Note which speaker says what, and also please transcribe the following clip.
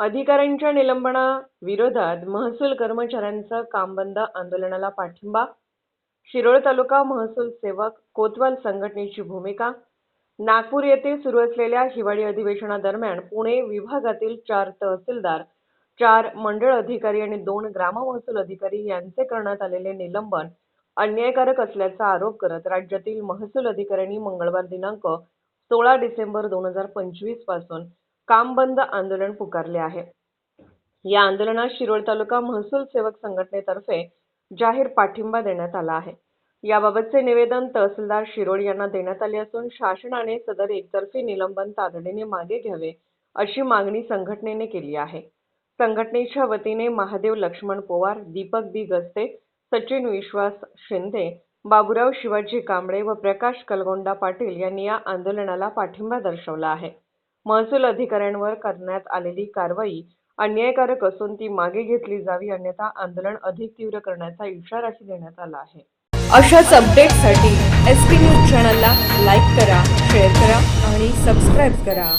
Speaker 1: अधिकाऱ्यांच्या निलंबनाविरोधात महसूल कर्मचाऱ्यांचं काम बंद आंदोलनाला पाठिंबा. शिरोळ तालुका महसूल सेवक कोतवाल संघटनेची भूमिका. नागपूर येथे सुरू असलेल्या हिवाळी अधिवेशनादरम्यान पुणे विभागातील 4 तहसीलदार, 4 मंडळ अधिकारी आणि 2 ग्राममहसूल अधिकारी यांचे करण्यात आलेले निलंबन अन्यायकारक असल्याचा आरोप करत राज्यातील महसूल अधिकाऱ्यांनी मंगळवार दिनांक 16 डिसेंबर 2025 पासून काम बंद आंदोलन पुकारले आहे. या आंदोलनास शिरोळ तालुका महसूल सेवक संघटनेतर्फे जाहीर पाठिंबा देण्यात आला आहे. याबाबतचे निवेदन तहसीलदार शिरोळ यांना देण्यात आले असून शासनाने सदर एकतर्फी निलंबन तातडीने मागे घ्यावे अशी मागणी संघटनेने केली आहे. संघटनेच्या वतीने महादेव लक्ष्मण पवार, दीपक बी गस्ते, सचिन विश्वास शिंदे, बाबूराव शिवाजी कांबळे व प्रकाश कलगोंडा पाटील यांनी या आंदोलनाला पाठिंबा दर्शवला आहे. महसूल अधिकाऱ्यांवर करण्यात आलेली कारवाई अन्यायकारक असून ती मागे घेतली जावी, अन्यथा आंदोलन अधिक तीव्र करण्याचा इशाराही देण्यात आला आहे.
Speaker 2: अशाच अपडेट्ससाठी SP न्यूज चॅनलला लाईक करा, शेअर करा आणि सबस्क्राईब करा.